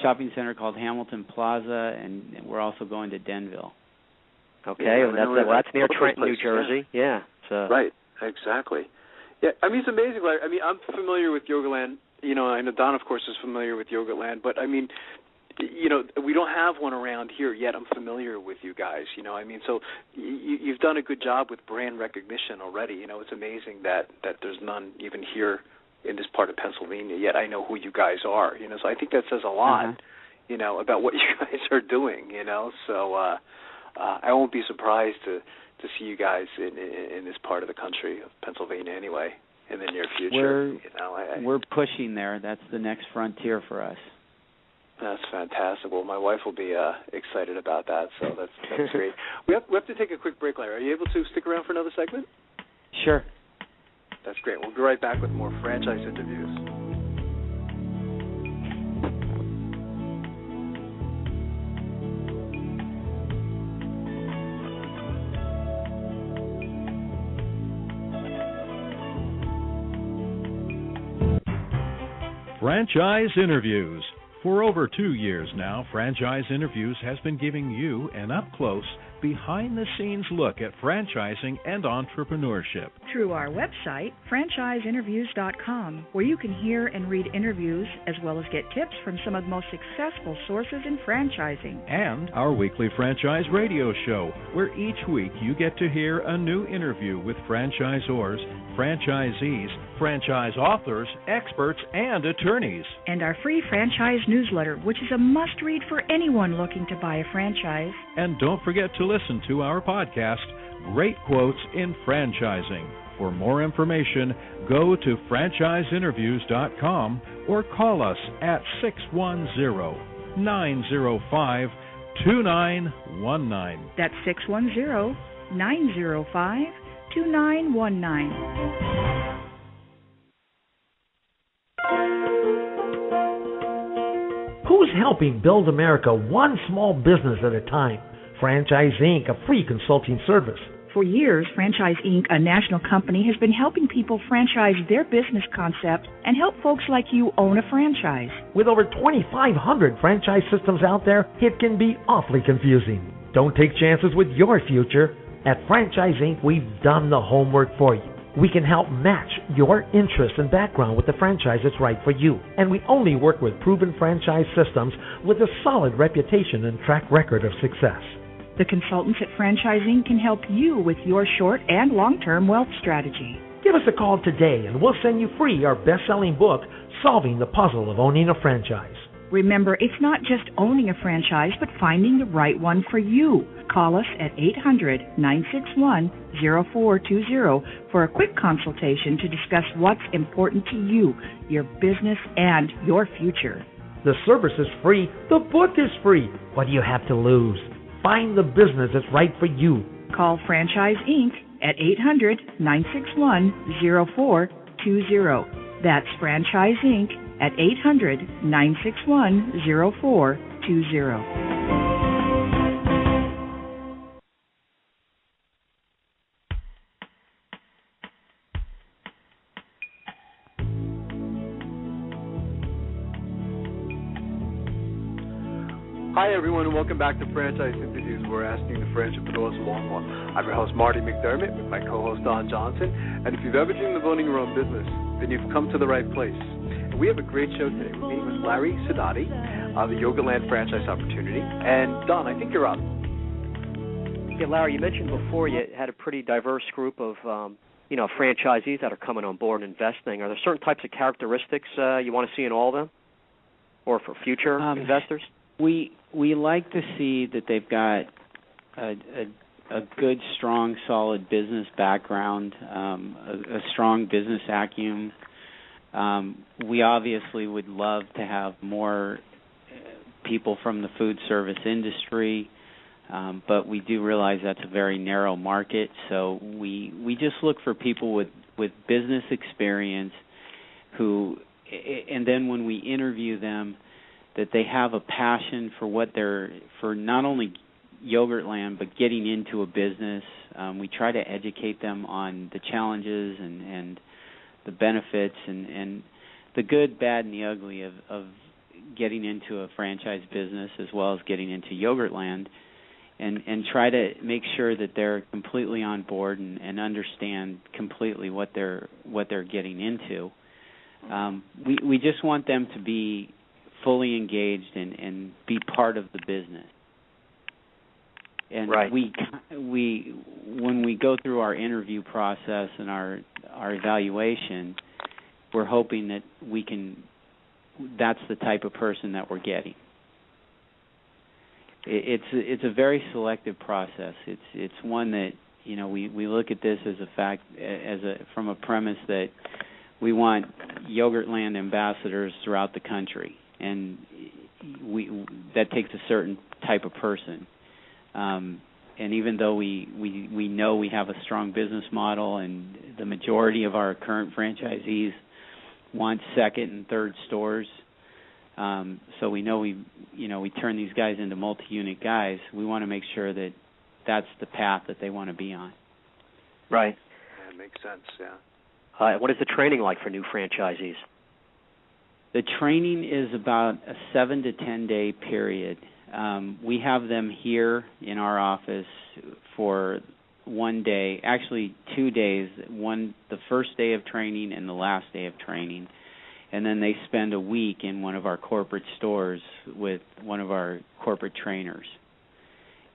shopping center called Hamilton Plaza, and we're also going to Denville. Okay, that's near Trenton, New Jersey. Yeah. Right, exactly. Yeah, I mean, it's amazing. I mean, I'm familiar with Yogurtland. I know Don, of course, is familiar with Yogurtland, but I mean, we don't have one around here yet. I'm familiar with you guys. So you've done a good job with brand recognition already. It's amazing that there's none even here in this part of Pennsylvania yet. I know who you guys are, so I think that says a lot, about what you guys are doing, so I won't be surprised to see you guys in this part of the country of Pennsylvania anyway in the near future. We're pushing there. That's the next frontier for us. That's fantastic. Well, my wife will be excited about that, so that's great. We have to take a quick break, Larry. Are you able to stick around for another segment? Sure. That's great. We'll be right back with more franchise interviews. Franchise Interviews. For over 2 years now, Franchise Interviews has been giving you an up-close, behind-the-scenes look at franchising and entrepreneurship. Through our website, franchiseinterviews.com, where you can hear and read interviews as well as get tips from some of the most successful sources in franchising. And our weekly franchise radio show, where each week you get to hear a new interview with franchisors, franchisees, franchise authors, experts, and attorneys. And our free franchise newsletter, which is a must-read for anyone looking to buy a franchise. And don't forget to listen to our podcast, Great Quotes in Franchising. For more information, go to franchiseinterviews.com or call us at 610-905-2919. That's 610-905-2919. Who's helping build America one small business at a time? Franchise Inc., a free consulting service. For years, Franchise Inc., a national company, has been helping people franchise their business concept and help folks like you own a franchise. With over 2,500 franchise systems out there, it can be awfully confusing. Don't take chances with your future. At Franchise Inc., we've done the homework for you. We can help match your interest and background with the franchise that's right for you. And we only work with proven franchise systems with a solid reputation and track record of success. The consultants at Franchise Inc. can help you with your short and long-term wealth strategy. Give us a call today and we'll send you free our best-selling book, Solving the Puzzle of Owning a Franchise. Remember, it's not just owning a franchise, but finding the right one for you. Call us at 800-961-0420 for a quick consultation to discuss what's important to you, your business, and your future. The service is free. The book is free. What do you have to lose? Find the business that's right for you. Call Franchise Inc. at 800-961-0420. That's Franchise Inc. at 800-961-0420. Hi, everyone, and welcome back to Franchise Interviews. We're asking the entrepreneurs along one. I'm your host, Marty McDermott, with my co-host, Don Johnson. And if you've ever dreamed of owning your own business, then you've come to the right place. And we have a great show today. We're meeting with Larry Sidati of the Yogurtland franchise opportunity. And, Don, I think you're up. Yeah, Larry, you mentioned before you had a pretty diverse group of franchisees that are coming on board and investing. Are there certain types of characteristics you want to see in all of them? or for future investors? We like to see that they've got a good, strong, solid business background, a strong business acumen. We obviously would love to have more people from the food service industry, but we do realize that's a very narrow market. So we just look for people with business experience who, and then when we interview them, that they have a passion for not only Yogurtland, but getting into a business. We try to educate them on the challenges and the benefits and the good, bad, and the ugly of getting into a franchise business, as well as getting into Yogurtland, and try to make sure that they're completely on board and understand completely what they're getting into. We just want them to be fully engaged and be part of the business. And right. we when we go through our interview process and our evaluation, we're hoping that that's the type of person that we're getting. It's a very selective process. It's one that, you know, we look at this as a fact, from a premise that we want Yogurtland ambassadors throughout the country, and that takes a certain type of person. And even though we know we have a strong business model, and the majority of our current franchisees want second and third stores, so we know we turn these guys into multi-unit guys. We want to make sure that that's the path that they want to be on. Right. Yeah, it makes sense. Yeah. What is the training like for new franchisees? The training is about a 7 to 10 day period. We have them here in our office for 1 day, actually 2 days, the first day of training and the last day of training. And then they spend a week in one of our corporate stores with one of our corporate trainers.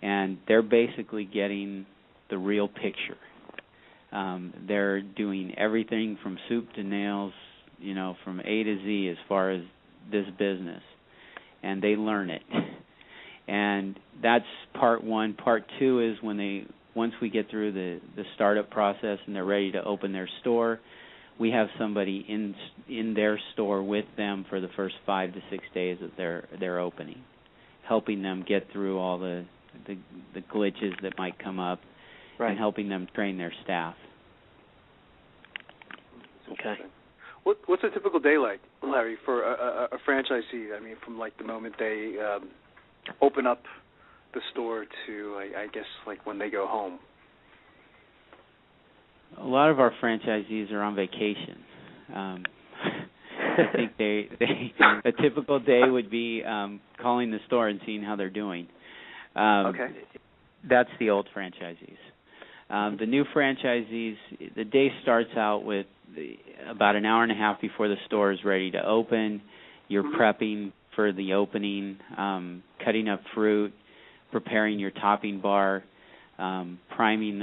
And they're basically getting the real picture. They're doing everything from soup to nails, you know, from A to Z as far as this business. And they learn it. And that's part one. Part two is once we get through the startup process and they're ready to open their store, we have somebody in their store with them for the first 5 to 6 days of their opening, helping them get through all the glitches that might come up, right, and helping them train their staff. Okay. What's a typical day like, Larry, for a franchisee? I mean, from like the moment they open up the store to, I guess, like when they go home. A lot of our franchisees are on vacation. I think a typical day would be calling the store and seeing how they're doing. Okay. That's the old franchisees. The new franchisees, the day starts out with about an hour and a half before the store is ready to open. You're prepping for the opening, cutting up fruit, preparing your topping bar, priming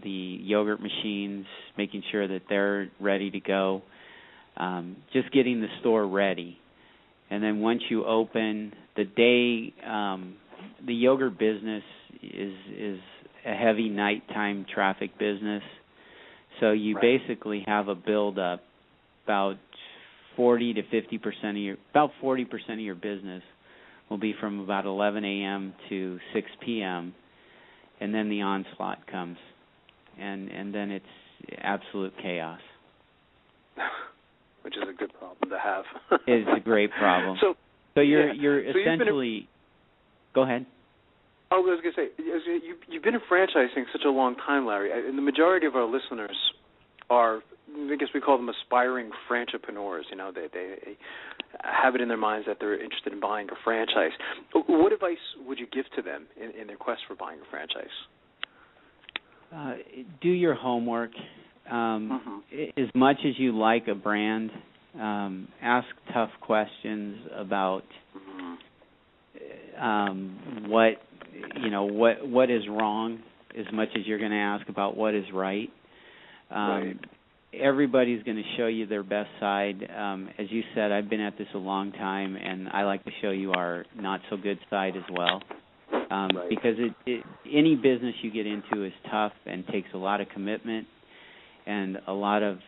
the yogurt machines, making sure that they're ready to go, just getting the store ready. And then once you open, the day, the yogurt business is a heavy nighttime traffic business. So you basically have a build-up. About 40 to 50% about 40% of your business will be from about 11 a.m. to 6 p.m., and then the onslaught comes, and then it's absolute chaos. Which is a good problem to have. It's a great problem. So you're essentially. Go ahead. I was going to say, you've been in franchising such a long time, Larry, and the majority of our listeners are, I guess we call them aspiring franchipreneurs. You know, they have it in their minds that they're interested in buying a franchise. What advice would you give to them in their quest for buying a franchise? Do your homework. As much as you like a brand, ask tough questions about what is wrong, as much as you're going to ask about what is right. everybody's going to show you their best side. As you said, I've been at this a long time, and I like to show you our not-so-good side as well. Because any business you get into is tough and takes a lot of commitment and a lot of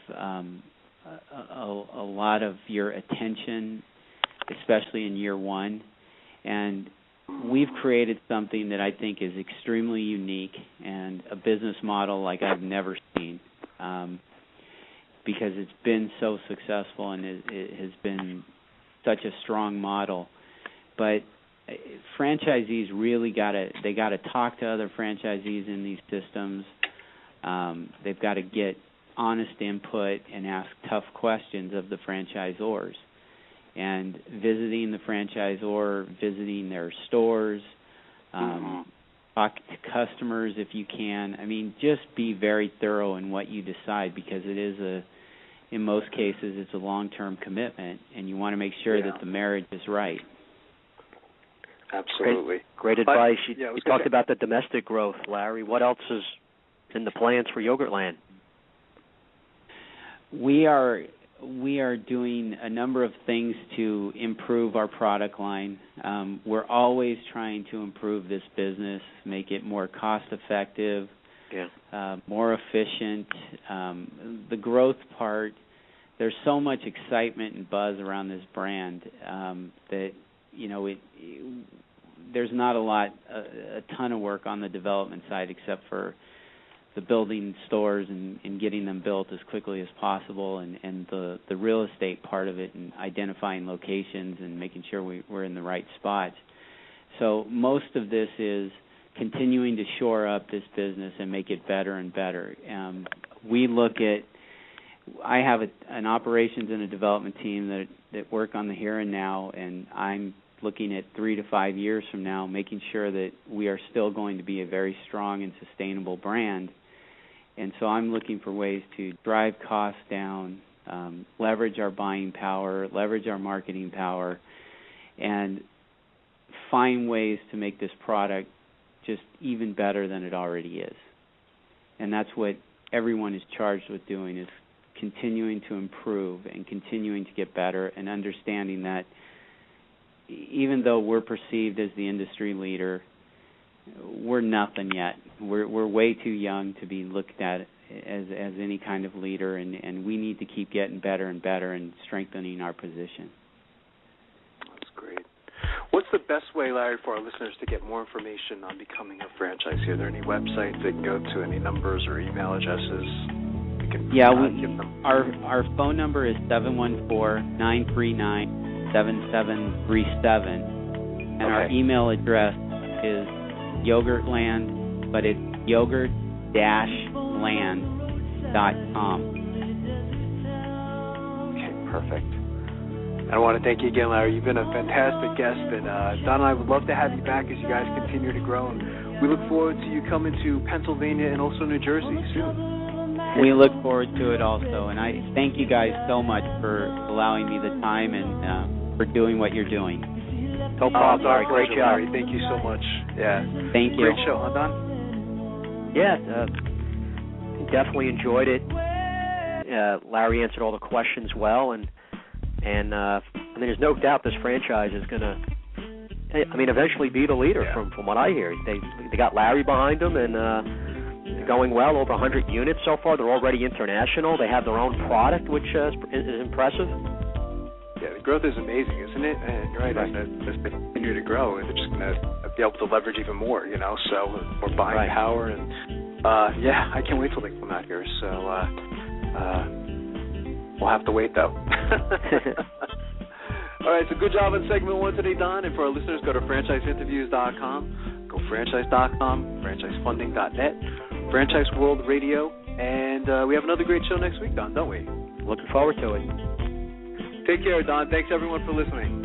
your attention, especially in year one. And we've created something that I think is extremely unique and a business model like I've never seen, because it's been so successful and it has been such a strong model. But franchisees really got to talk to other franchisees in these systems. They've got to get honest input and ask tough questions of the franchisors. And visiting the franchisor, visiting their stores, talk to customers if you can. I mean, just be very thorough in what you decide, because it is in most cases, it's a long-term commitment, and you want to make sure that the marriage is right. Absolutely. Great advice. You talked about the domestic growth, Larry. What else is in the plans for Yogurtland? We are doing a number of things to improve our product line. We're always trying to improve this business, make it more cost-effective, more efficient. The growth part, there's so much excitement and buzz around this brand that, there's not a ton of work on the development side except for the building stores and getting them built as quickly as possible, and the real estate part of it, and identifying locations and making sure we're in the right spots. So most of this is continuing to shore up this business and make it better and better. I have an operations and a development team that work on the here and now, and I'm looking at 3 to 5 years from now, making sure that we are still going to be a very strong and sustainable brand. And so I'm looking for ways to drive costs down, leverage our buying power, leverage our marketing power, and find ways to make this product just even better than it already is. And that's what everyone is charged with doing, is continuing to improve and continuing to get better, and understanding that even though we're perceived as the industry leader, we're nothing yet. We're way too young to be looked at as any kind of leader, and we need to keep getting better and better and strengthening our position. That's great. What's the best way, Larry, for our listeners to get more information on becoming a franchisee? Are there any websites they can go to, any numbers or email addresses? Give them. Our phone number is 714-939-7737, and our email address is Yogurtland, but it's yogurt-land.com. Okay, perfect. I want to thank you again, Larry. You've been a fantastic guest, and Don and I would love to have you back as you guys continue to grow. And we look forward to you coming to Pennsylvania and also New Jersey soon. We look forward to it also, and I thank you guys so much for allowing me the time and for doing what you're doing. No problem, Larry. Great job. Larry. Thank you so much. Yeah. Thank you. Great show, huh, Don? Yeah, definitely enjoyed it. Larry answered all the questions well, and there's no doubt this franchise is going to, eventually be the leader from what I hear. They got Larry behind them, and they're going well, over 100 units so far. They're already international. They have their own product, which is impressive. Yeah, the growth is amazing, isn't it? And you're right. As they continue to grow, they're just going to be able to leverage even more, so more buying power. And, I can't wait till they come out here. So we'll have to wait, though. All right, so good job on segment 1 today, Don. And for our listeners, go to franchiseinterviews.com, go franchise.com, franchisefunding.net, Franchise World Radio, and we have another great show next week, Don, don't we? Looking forward to it. Take care, Don. Thanks, everyone, for listening.